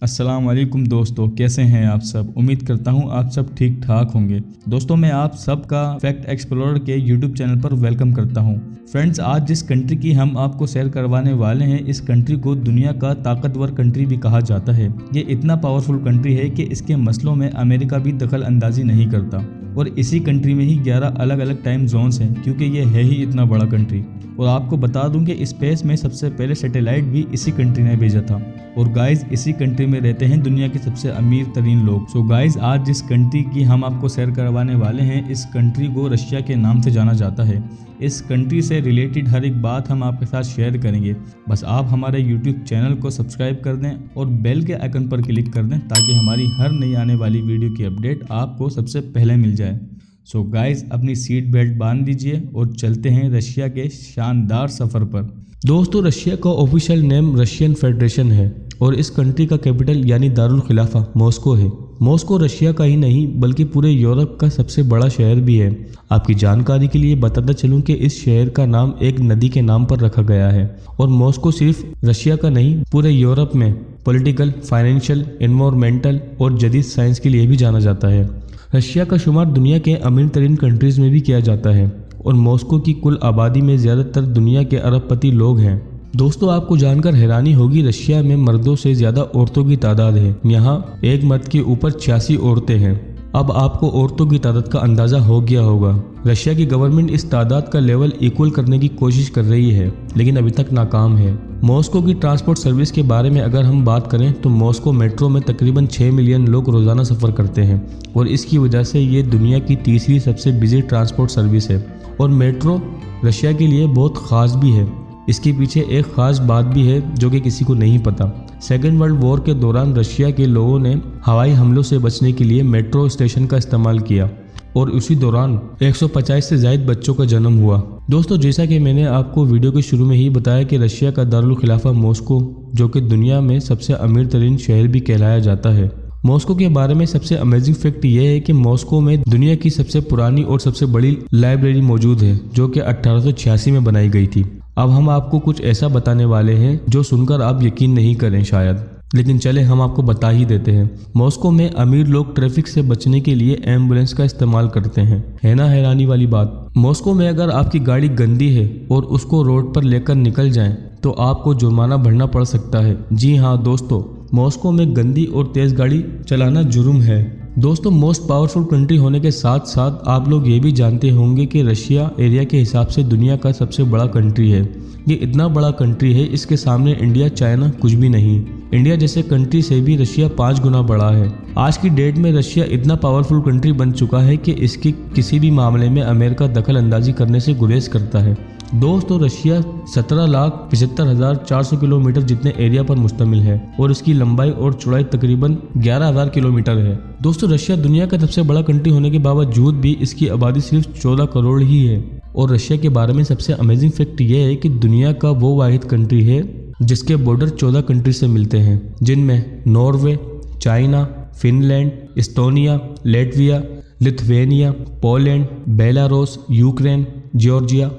अस्सलाम वालेकुम दोस्तों, कैसे हैं आप सब। उम्मीद करता हूं आप सब ठीक ठाक होंगे। दोस्तों, मैं आप सबका फैक्ट एक्सप्लोरर के यूट्यूब चैनल पर वेलकम करता हूं। फ्रेंड्स, आज जिस कंट्री की हम आपको शेयर करवाने वाले हैं, इस कंट्री को दुनिया का ताकतवर कंट्री भी कहा जाता है। ये इतना पावरफुल कंट्री है कि इसके मसलों में अमेरिका भी दखल अंदाजी नहीं करता। और इसी कंट्री में ही 11 अलग अलग टाइम जोन्स हैं, क्योंकि ये है ही इतना बड़ा कंट्री। और आपको बता दूं कि स्पेस में सबसे पहले सैटेलाइट भी इसी कंट्री ने भेजा था। और गाइज, इसी कंट्री में रहते हैं दुनिया के सबसे अमीर तरीन लोग। सो गाइज, आज जिस कंट्री की हम आपको शेयर करवाने वाले हैं, इस कंट्री को रशिया के नाम से जाना जाता है। इस कंट्री से रिलेटेड हर एक बात हम आपके साथ शेयर करेंगे। बस आप हमारे यूट्यूब चैनल को सब्सक्राइब कर दें और बेल के आइकन पर क्लिक कर दें, ताकि हमारी हर नई आने वाली वीडियो की अपडेट आपको सबसे पहले मिल जाए। सो गाइज, अपनी सीट बेल्ट बांध दीजिए और चलते हैं रशिया के शानदार सफ़र पर। दोस्तों, रशिया का ऑफिशियल नेम रशियन फेडरेशन है और इस कंट्री का कैपिटल यानी दारुल खिलाफा मॉस्को है। मॉस्को रशिया का ही नहीं बल्कि पूरे यूरोप का सबसे बड़ा शहर भी है। आपकी जानकारी के लिए बताता चलूं कि इस शहर का नाम एक नदी के नाम पर रखा गया है। और मॉस्को सिर्फ रशिया का नहीं, पूरे यूरोप में पॉलिटिकल, फाइनेंशियल, एनवायरमेंटल और जदीद साइंस के लिए भी जाना जाता है। रशिया का शुमार दुनिया के अमीर तरीन कंट्रीज में भी किया जाता है और मॉस्को की कुल आबादी में ज़्यादातर दुनिया के अरबपति लोग हैं। दोस्तों, आपको जानकर हैरानी होगी, रशिया में मर्दों से ज़्यादा औरतों की तादाद है। यहाँ एक मर्द के ऊपर 86 औरतें हैं। अब आपको औरतों की तादाद का अंदाज़ा हो गया होगा। रशिया की गवर्नमेंट इस तादाद का लेवल इक्वल करने की कोशिश कर रही है, लेकिन अभी तक नाकाम है। मॉस्को की ट्रांसपोर्ट सर्विस के बारे में अगर हम बात करें तो मॉस्को मेट्रो में तकरीबन 6 मिलियन लोग रोज़ाना सफ़र करते हैं और इसकी वजह से ये दुनिया की तीसरी सबसे बिजी ट्रांसपोर्ट सर्विस है। और मेट्रो रशिया के लिए बहुत ख़ास भी है। इसके पीछे एक ख़ास बात भी है जो कि किसी को नहीं पता। सेकेंड वर्ल्ड वॉर के दौरान रशिया के लोगों ने हवाई हमलों से बचने के लिए मेट्रो स्टेशन का इस्तेमाल किया और उसी दौरान 150 से ज़ायद बच्चों का जन्म हुआ। दोस्तों, जैसा कि मैंने आपको वीडियो के शुरू में ही बताया कि रशिया का दारुल खिलाफा मॉस्को, जो कि दुनिया में सबसे अमीर तरीन शहर भी कहलाया जाता है। मॉस्को के बारे में सबसे अमेजिंग फैक्ट ये है कि मॉस्को में दुनिया की सबसे पुरानी और सबसे बड़ी लाइब्रेरी मौजूद है, जो कि 1886 में बनाई गई थी। अब हम आपको कुछ ऐसा बताने वाले हैं जो सुनकर आप यकीन नहीं करें शायद, लेकिन चले हम आपको बता ही देते हैं। मॉस्को में अमीर लोग ट्रैफिक से बचने के लिए एम्बुलेंस का इस्तेमाल करते हैं। है ना हैरानी वाली बात। मॉस्को में अगर आपकी गाड़ी गंदी है और उसको रोड पर लेकर निकल जाएं तो आपको जुर्माना भरना पड़ सकता है। जी हाँ दोस्तों, मॉस्को में गंदी और तेज गाड़ी चलाना जुर्म है। दोस्तों, मोस्ट पावरफुल कंट्री होने के साथ साथ आप लोग ये भी जानते होंगे कि रशिया एरिया के हिसाब से दुनिया का सबसे बड़ा कंट्री है। ये इतना बड़ा कंट्री है, इसके सामने इंडिया, चाइना कुछ भी नहीं। इंडिया जैसे कंट्री से भी रशिया 5 गुना बड़ा है। आज की डेट में रशिया इतना पावरफुल कंट्री बन चुका है कि इसके किसी भी मामले में अमेरिका दखल अंदाजी करने से गुरेज करता है। दोस्तों, रशिया 17,75,400 किलोमीटर जितने एरिया पर मुश्तमिल है और इसकी लंबाई और चौड़ाई तकरीबन 11,000 किलोमीटर है। दोस्तों, रशिया दुनिया का सबसे बड़ा कंट्री होने के बावजूद भी इसकी आबादी सिर्फ 14 करोड़ ही है। और रशिया के बारे में सबसे अमेजिंग फैक्ट ये है कि दुनिया का वो वाहिद कंट्री है जिसके बॉर्डर 14 कंट्री से मिलते हैं, जिनमें Norway, China, Finland, Estonia, Latvia, Lithuania, Poland, Belarus, Ukraine, Georgia,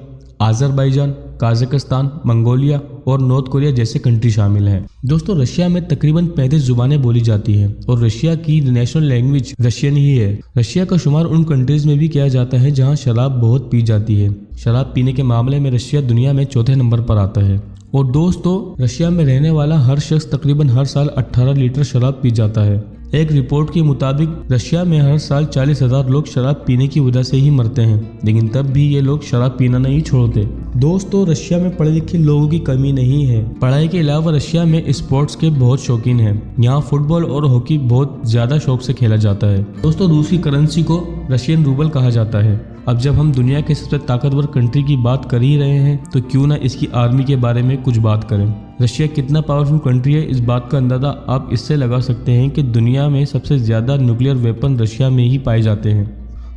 Azerbaijan, Kazakhstan, Mongolia और नॉर्थ कोरिया जैसे कंट्री शामिल हैं। दोस्तों, रशिया में तकरीबन 35 जुबानें बोली जाती हैं और रशिया की नेशनल लैंग्वेज रशियन ही है। रशिया का शुमार उन कंट्रीज में भी किया जाता है जहां शराब बहुत पी जाती है। शराब पीने के मामले में रशिया दुनिया में 4थे नंबर पर आता है। और दोस्तों, रशिया में रहने वाला हर शख्स तकरीबन हर साल 18 लीटर शराब पी जाता है। एक रिपोर्ट के मुताबिक रशिया में हर साल 40,000 लोग शराब पीने की वजह से ही मरते हैं, लेकिन तब भी ये लोग शराब पीना नहीं छोड़ते। दोस्तों, रशिया में पढ़े लिखे लोगों की कमी नहीं है। पढ़ाई के अलावा रशिया में स्पोर्ट्स के बहुत शौकीन हैं। यहाँ फुटबॉल और हॉकी बहुत ज्यादा शौक से खेला जाता है। दोस्तों, रूस की करेंसी को रशियन रूबल कहा जाता है। अब जब हम दुनिया के सबसे ताकतवर कंट्री की बात कर ही रहे हैं तो क्यों ना इसकी आर्मी के बारे में कुछ बात करें। रशिया कितना पावरफुल कंट्री है, इस बात का अंदाजा आप इससे लगा सकते हैं कि दुनिया में सबसे ज़्यादा न्यूक्लियर वेपन रशिया में ही पाए जाते हैं।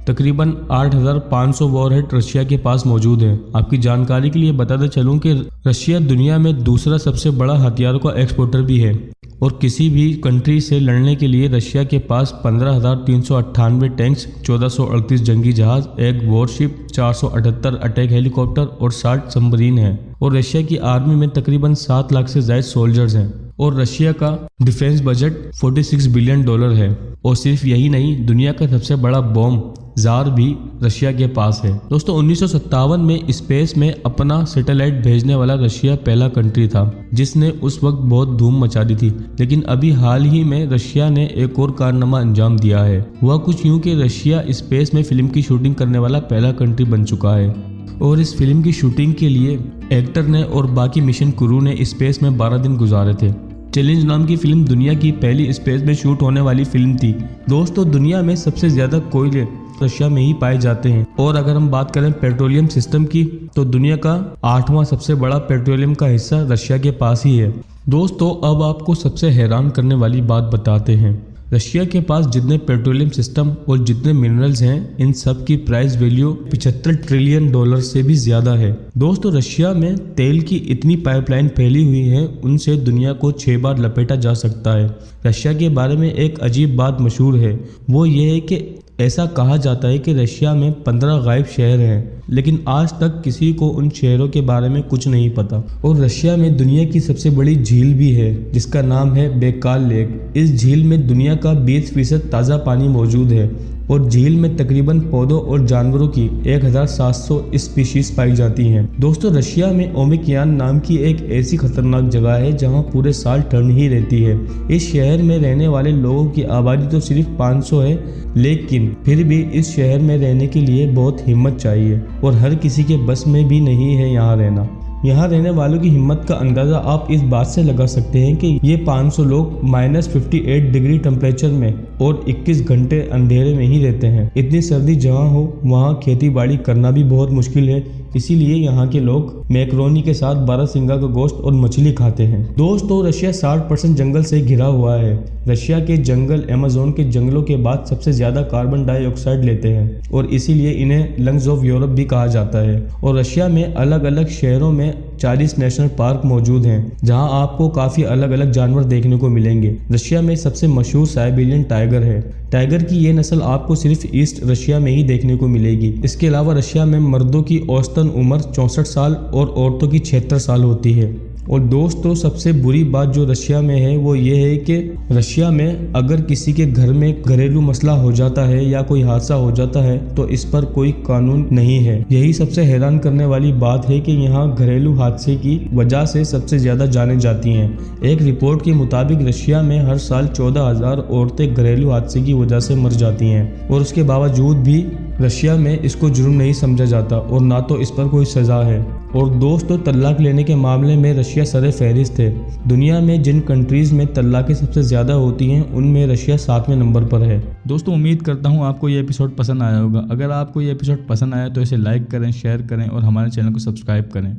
तकरीबन 8,500 वॉरहेड रशिया के पास मौजूद है। आपकी जानकारी के लिए बताते चलूं कि रशिया दुनिया में दूसरा सबसे बड़ा हथियारों का एक्सपोर्टर भी है और किसी भी कंट्री से लड़ने के लिए रशिया के पास 15,398 टैंक्स, 1438 जंगी जहाज, एक वॉरशिप, 478 अटैक हेलीकॉप्टर और 60 सबमरीन हैं। और रशिया की आर्मी में तकरीबन 7 लाख से ज़्यादा सोल्जर्स हैं। और रशिया का डिफेंस बजट $46 बिलियन है। और सिर्फ यही नहीं, दुनिया का सबसे बड़ा बॉम्ब जार भी रशिया के पास है। दोस्तों 1957 में स्पेस में अपना सैटेलाइट भेजने वाला रशिया पहला कंट्री था जिसने उस वक्त बहुत धूम मचा दी थी। लेकिन अभी हाल ही में रशिया ने एक और कारनामा अंजाम दिया है। वह कुछ यूं कि रशिया स्पेस में फिल्म की शूटिंग करने वाला पहला कंट्री बन चुका है। और इस फिल्म की शूटिंग के लिए एक्टर ने और बाकी मिशन क्रू ने स्पेस में 12 दिन गुजारे थे। चैलेंज नाम की फिल्म दुनिया की पहली स्पेस में शूट होने वाली फिल्म थी। दोस्तों दुनिया में सबसे ज्यादा कोयले रशिया में ही पाए जाते हैं। और अगर हम बात करें पेट्रोलियम सिस्टम की तो दुनिया का 8वां सबसे बड़ा पेट्रोलियम का हिस्सा रशिया के पास ही है। दोस्तों अब आपको सबसे हैरान करने वाली बात बताते हैं। रशिया के पास जितने पेट्रोलियम सिस्टम और जितने मिनरल्स हैं, इन सब की प्राइस वैल्यू $75 ट्रिलियन से भी ज्यादा है। दोस्तों रशिया में तेल की इतनी पाइपलाइन फैली हुई है, उनसे दुनिया को 6 बार लपेटा जा सकता है। रशिया के बारे में एक अजीब बात मशहूर है, वो ये है कि ऐसा कहा जाता है कि रशिया में 15 गायब शहर हैं, लेकिन आज तक किसी को उन शहरों के बारे में कुछ नहीं पता। और रशिया में दुनिया की सबसे बड़ी झील भी है जिसका नाम है बैकाल लेक। इस झील में दुनिया का 20% ताज़ा पानी मौजूद है और झील में तकरीबन पौधों और जानवरों की 1700 स्पीशीज पाई जाती हैं। दोस्तों रशिया में ओमिकयान नाम की एक ऐसी खतरनाक जगह है जहां पूरे साल ठंड ही रहती है। इस शहर में रहने वाले लोगों की आबादी तो सिर्फ 500 है, लेकिन फिर भी इस शहर में रहने के लिए बहुत हिम्मत चाहिए और हर किसी के बस में भी नहीं है यहाँ रहना। यहाँ रहने वालों की हिम्मत का अंदाज़ा आप इस बात से लगा सकते हैं कि ये 500 लोग -58 डिग्री टेम्परेचर में और 21 घंटे अंधेरे में ही रहते हैं। इतनी सर्दी जहाँ हो वहाँ खेती बाड़ी करना भी बहुत मुश्किल है, इसीलिए यहाँ के लोग मैक्रोनी के साथ बारहसिंगा का गोश्त और मछली खाते हैं। दोस्तों रशिया 60% जंगल से घिरा हुआ है। रशिया के जंगल अमेज़न के जंगलों के बाद सबसे ज्यादा कार्बन डाइऑक्साइड लेते हैं और इसीलिए इन्हें लंग्स ऑफ यूरोप भी कहा जाता है। और रशिया में अलग अलग शहरों में 40 नेशनल पार्क मौजूद हैं जहां आपको काफी अलग अलग जानवर देखने को मिलेंगे। रशिया में सबसे मशहूर साइबेरियन टाइगर है। टाइगर की ये नस्ल आपको सिर्फ ईस्ट रशिया में ही देखने को मिलेगी। इसके अलावा रशिया में मर्दों की औसतन उम्र 64 साल और औरतों की 76 साल होती है। और दोस्तों सबसे बुरी बात जो रशिया में है वो ये है कि रशिया में अगर किसी के घर में घरेलू मसला हो जाता है या कोई हादसा हो जाता है तो इस पर कोई कानून नहीं है। यही सबसे हैरान करने वाली बात है कि यहाँ घरेलू हादसे की वजह से सबसे ज्यादा जानें जाती हैं। एक रिपोर्ट के मुताबिक रशिया में हर साल 14,000 औरतें घरेलू हादसे की वजह से मर जाती हैं और उसके बावजूद भी रशिया में इसको जुर्म नहीं समझा जाता और ना तो इस पर कोई सजा है। और दोस्तों तलाक लेने के मामले में रशिया सरे फहरिस्त है। दुनिया में जिन कंट्रीज में तलाक़ें सबसे ज़्यादा होती हैं उनमें रशिया 7वें नंबर पर है। दोस्तों उम्मीद करता हूँ आपको ये एपिसोड पसंद आया होगा। अगर आपको ये एपिसोड पसंद आया तो इसे लाइक करें, शेयर करें और हमारे चैनल को सब्सक्राइब करें।